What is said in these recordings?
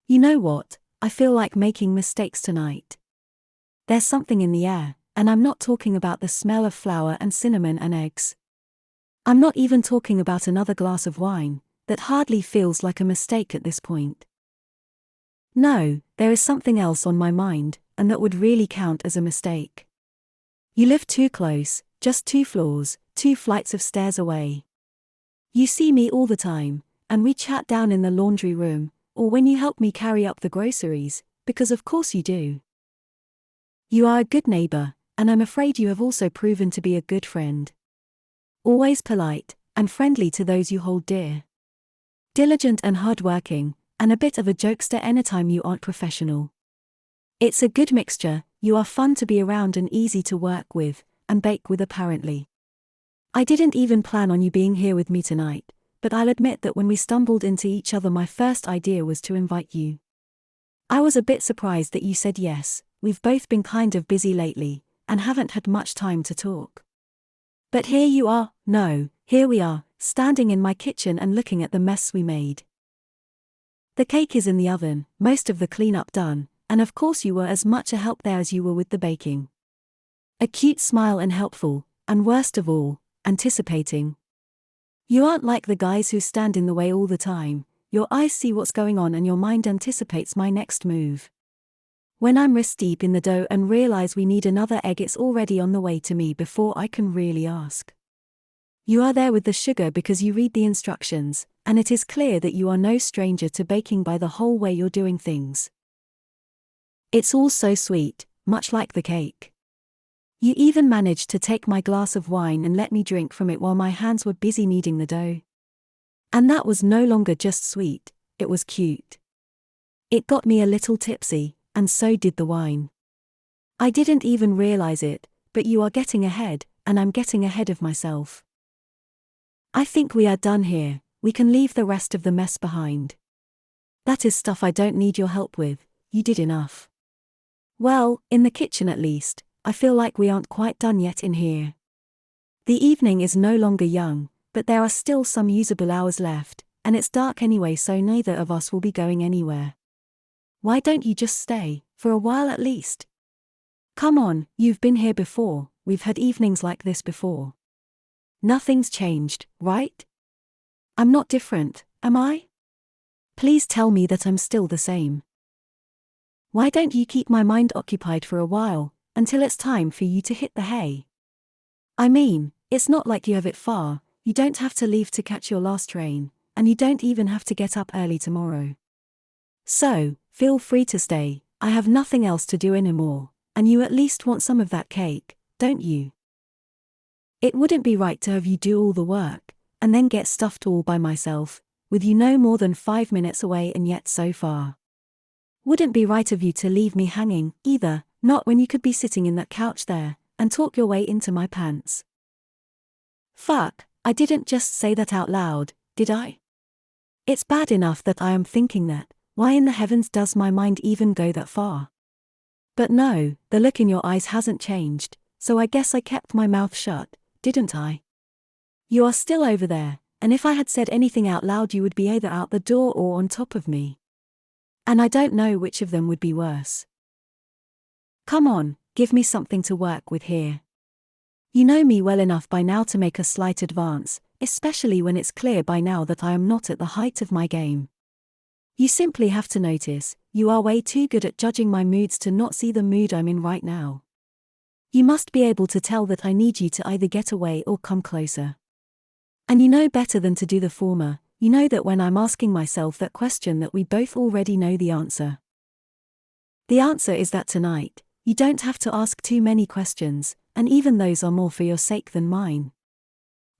You know what? I feel like making mistakes tonight. There's something in the air, and I'm not talking about the smell of flour and cinnamon and eggs. I'm not even talking about another glass of wine, that hardly feels like a mistake at this point. No, there is something else on my mind, and that would really count as a mistake. You live too close, just 2 floors, 2 flights of stairs away. You see me all the time, and we chat down in the laundry room, or when you help me carry up the groceries, because of course you do. You are a good neighbor, and I'm afraid you have also proven to be a good friend. Always polite, and friendly to those you hold dear. Diligent and hardworking, and a bit of a jokester anytime you aren't professional. It's a good mixture. You are fun to be around and easy to work with, and bake with apparently. I didn't even plan on you being here with me tonight, but I'll admit that when we stumbled into each other my first idea was to invite you. I was a bit surprised that you said yes. We've both been kind of busy lately, and haven't had much time to talk. But here you are, no, here we are, standing in my kitchen and looking at the mess we made. The cake is in the oven, most of the cleanup done, and of course you were as much a help there as you were with the baking. A cute smile and helpful, and worst of all, anticipating. You aren't like the guys who stand in the way all the time. Your eyes see what's going on and your mind anticipates my next move. When I'm wrist deep in the dough and realize we need another egg, it's already on the way to me before I can really ask. You are there with the sugar because you read the instructions, and it is clear that you are no stranger to baking by the whole way you're doing things. It's all so sweet, much like the cake. You even managed to take my glass of wine and let me drink from it while my hands were busy kneading the dough. And that was no longer just sweet, it was cute. It got me a little tipsy, and so did the wine. I didn't even realize it, but you are getting ahead, and I'm getting ahead of myself. I think we are done here. We can leave the rest of the mess behind. That is stuff I don't need your help with. You did enough. Well, in the kitchen at least. I feel like we aren't quite done yet in here. The evening is no longer young, but there are still some usable hours left, and it's dark anyway, so neither of us will be going anywhere. Why don't you just stay, for a while at least? Come on, you've been here before, we've had evenings like this before. Nothing's changed, right? I'm not different, am I? Please tell me that I'm still the same. Why don't you keep my mind occupied for a while, until it's time for you to hit the hay? I mean, it's not like you have it far, you don't have to leave to catch your last train, and you don't even have to get up early tomorrow. So, feel free to stay. I have nothing else to do anymore, and you at least want some of that cake, don't you? It wouldn't be right to have you do all the work, and then get stuffed all by myself, with you no more than 5 minutes away and yet so far. Wouldn't be right of you to leave me hanging, either, not when you could be sitting in that couch there, and talk your way into my pants. Fuck, I didn't just say that out loud, did I? It's bad enough that I am thinking that. Why in the heavens does my mind even go that far? But no, the look in your eyes hasn't changed, so I guess I kept my mouth shut, didn't I? You are still over there, and if I had said anything out loud you would be either out the door or on top of me. And I don't know which of them would be worse. Come on, give me something to work with here. You know me well enough by now to make a slight advance, especially when it's clear by now that I am not at the height of my game. You simply have to notice, you are way too good at judging my moods to not see the mood I'm in right now. You must be able to tell that I need you to either get away or come closer. And you know better than to do the former. You know that when I'm asking myself that question that we both already know the answer. The answer is that tonight, you don't have to ask too many questions, and even those are more for your sake than mine.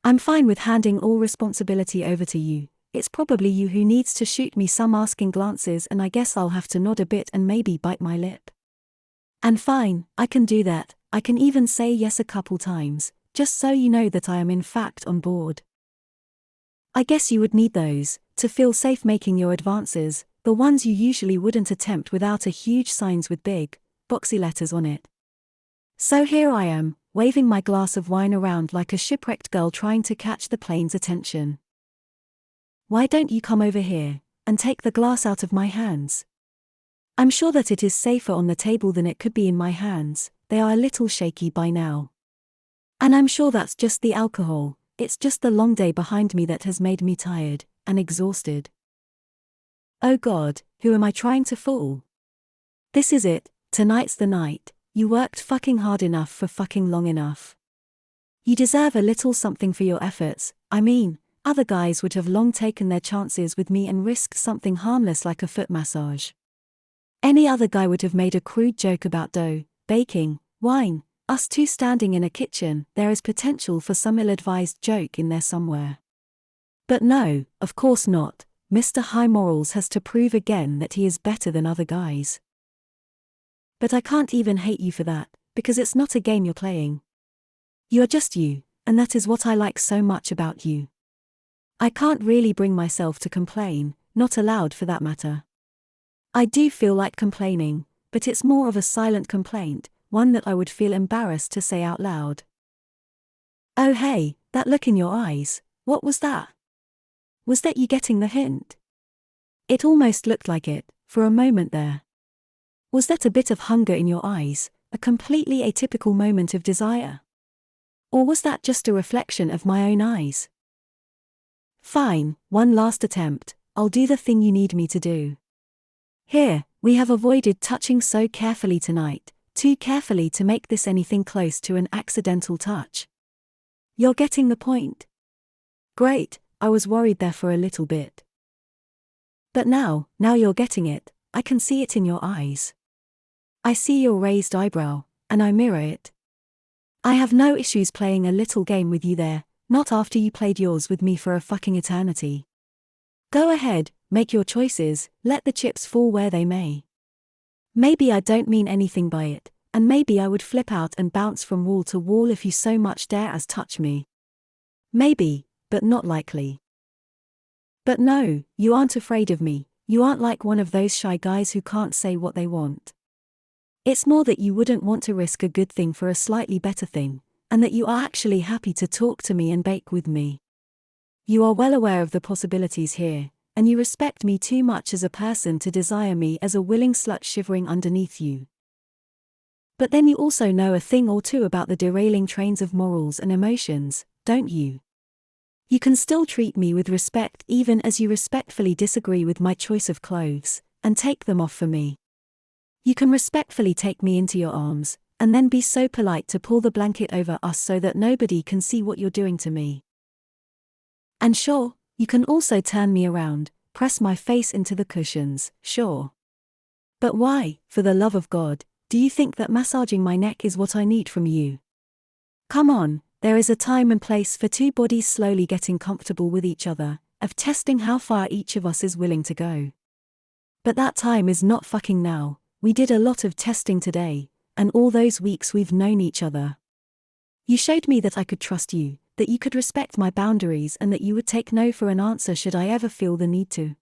I'm fine with handing all responsibility over to you. It's probably you who needs to shoot me some asking glances, and I guess I'll have to nod a bit and maybe bite my lip. And fine, I can do that. I can even say yes a couple times, just so you know that I am in fact on board. I guess you would need those, to feel safe making your advances, the ones you usually wouldn't attempt without a huge signs with big, boxy letters on it. So here I am, waving my glass of wine around like a shipwrecked girl trying to catch the plane's attention. Why don't you come over here, and take the glass out of my hands? I'm sure that it is safer on the table than it could be in my hands. They are a little shaky by now. And I'm sure that's just the alcohol. It's just the long day behind me that has made me tired and exhausted. Oh God, who am I trying to fool? This is it, tonight's the night. You worked fucking hard enough for fucking long enough. You deserve a little something for your efforts. I mean, other guys would have long taken their chances with me and risked something harmless like a foot massage. Any other guy would have made a crude joke about dough, baking, wine, us two standing in a kitchen. There is potential for some ill-advised joke in there somewhere. But no, of course not. Mr. High Morals has to prove again that he is better than other guys. But I can't even hate you for that, because it's not a game you're playing. You are just you, and that is what I like so much about you. I can't really bring myself to complain, not aloud for that matter. I do feel like complaining, but it's more of a silent complaint, one that I would feel embarrassed to say out loud. Oh hey, that look in your eyes, what was that? Was that you getting the hint? It almost looked like it, for a moment there. Was that a bit of hunger in your eyes, a completely atypical moment of desire? Or was that just a reflection of my own eyes? Fine, one last attempt, I'll do the thing you need me to do. Here, we have avoided touching so carefully tonight, too carefully to make this anything close to an accidental touch. You're getting the point? Great, I was worried there for a little bit. But now you're getting it, I can see it in your eyes. I see your raised eyebrow, and I mirror it. I have no issues playing a little game with you there, not after you played yours with me for a fucking eternity. Go ahead, make your choices, let the chips fall where they may. Maybe I don't mean anything by it, and maybe I would flip out and bounce from wall to wall if you so much dare as touch me. Maybe, but not likely. But no, you aren't afraid of me, you aren't like one of those shy guys who can't say what they want. It's more that you wouldn't want to risk a good thing for a slightly better thing, and that you are actually happy to talk to me and bake with me. You are well aware of the possibilities here, and you respect me too much as a person to desire me as a willing slut shivering underneath you. But then you also know a thing or two about the derailing trains of morals and emotions, don't you? You can still treat me with respect even as you respectfully disagree with my choice of clothes, and take them off for me. You can respectfully take me into your arms, and then be so polite to pull the blanket over us so that nobody can see what you're doing to me. And sure, you can also turn me around, press my face into the cushions, sure. But why, for the love of God, do you think that massaging my neck is what I need from you? Come on, there is a time and place for two bodies slowly getting comfortable with each other, of testing how far each of us is willing to go. But that time is not fucking now. We did a lot of testing today, and all those weeks we've known each other. You showed me that I could trust you, that you could respect my boundaries and that you would take no for an answer should I ever feel the need to.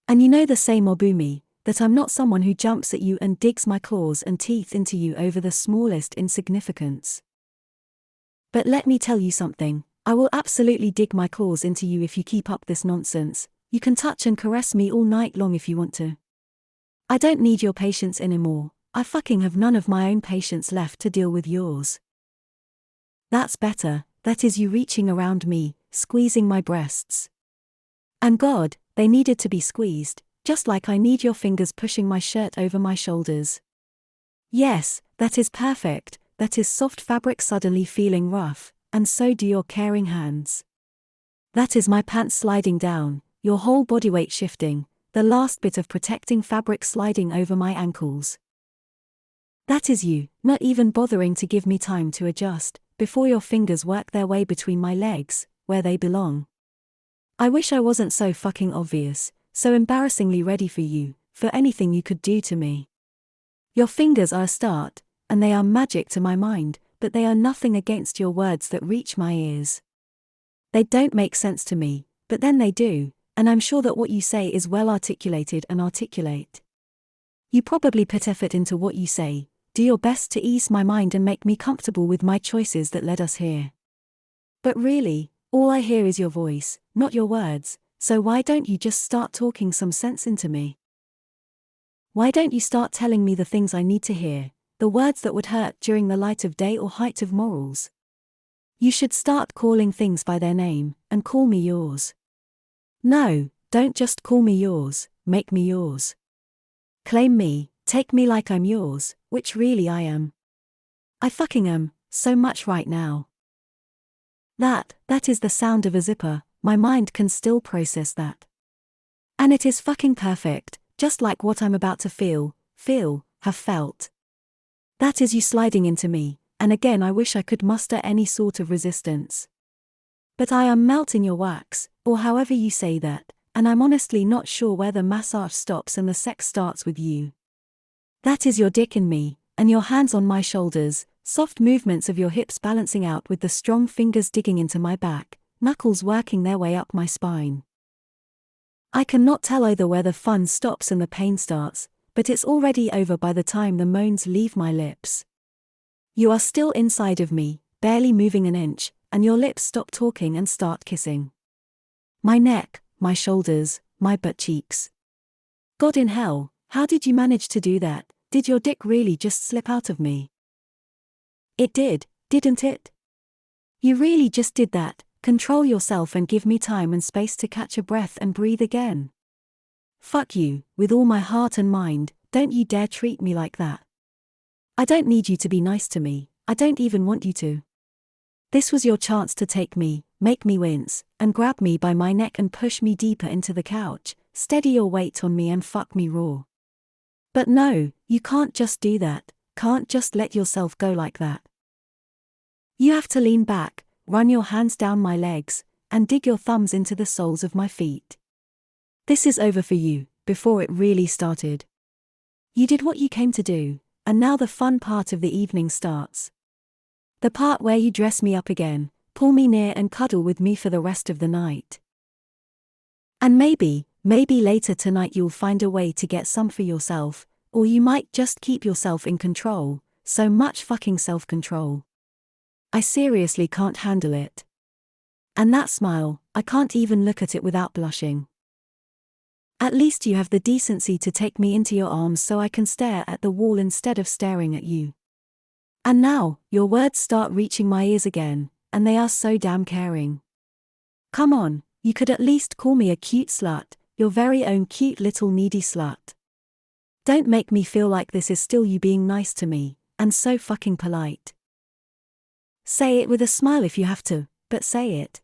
And you know the same Obumi, that I'm not someone who jumps at you and digs my claws and teeth into you over the smallest insignificance. But let me tell you something, I will absolutely dig my claws into you if you keep up this nonsense. You can touch and caress me all night long if you want to. I don't need your patience anymore, I fucking have none of my own patience left to deal with yours. That's better, that is you reaching around me, squeezing my breasts. And God, they needed to be squeezed, just like I need your fingers pushing my shirt over my shoulders. Yes, that is perfect, that is soft fabric suddenly feeling rough, and so do your caring hands. That is my pants sliding down, your whole body weight shifting, the last bit of protecting fabric sliding over my ankles. That is you, not even bothering to give me time to adjust, before your fingers work their way between my legs, where they belong. I wish I wasn't so fucking obvious, so embarrassingly ready for you, for anything you could do to me. Your fingers are a start, and they are magic to my mind, but they are nothing against your words that reach my ears. They don't make sense to me, but then they do, and I'm sure that what you say is well articulated and articulate. You probably put effort into what you say, do your best to ease my mind and make me comfortable with my choices that led us here. But really, all I hear is your voice, not your words, so why don't you just start talking some sense into me? Why don't you start telling me the things I need to hear, the words that would hurt during the light of day or height of morals? You should start calling things by their name, and call me yours. No, don't just call me yours, make me yours. Claim me, take me like I'm yours, which really I am. I fucking am, so much right now. That is the sound of a zipper, my mind can still process that. And it is fucking perfect, just like what I'm about to feel, have felt. That is you sliding into me, and again I wish I could muster any sort of resistance. But I am melting your wax, or however you say that, and I'm honestly not sure where the massage stops and the sex starts with you. That is your dick in me, and your hands on my shoulders, soft movements of your hips balancing out with the strong fingers digging into my back, knuckles working their way up my spine. I cannot tell either where the fun stops and the pain starts, but it's already over by the time the moans leave my lips. You are still inside of me, barely moving an inch, and your lips stop talking and start kissing. My neck, my shoulders, my butt cheeks. God in hell, how did you manage to do that? Did your dick really just slip out of me? It did, didn't it? You really just did that. Control yourself and give me time and space to catch a breath and breathe again. Fuck you, with all my heart and mind, don't you dare treat me like that. I don't need you to be nice to me, I don't even want you to. This was your chance to take me, make me wince, and grab me by my neck and push me deeper into the couch, steady your weight on me and fuck me raw. But no, you can't just do that, can't just let yourself go like that. You have to lean back, run your hands down my legs, and dig your thumbs into the soles of my feet. This is over for you, before it really started. You did what you came to do, and now the fun part of the evening starts. The part where you dress me up again, pull me near and cuddle with me for the rest of the night. And maybe later tonight you'll find a way to get some for yourself, or you might just keep yourself in control, so much fucking self-control. I seriously can't handle it. And that smile, I can't even look at it without blushing. At least you have the decency to take me into your arms so I can stare at the wall instead of staring at you. And now, your words start reaching my ears again, and they are so damn caring. Come on, you could at least call me a cute slut, your very own cute little needy slut. Don't make me feel like this is still you being nice to me, and so fucking polite. Say it with a smile if you have to, but say it.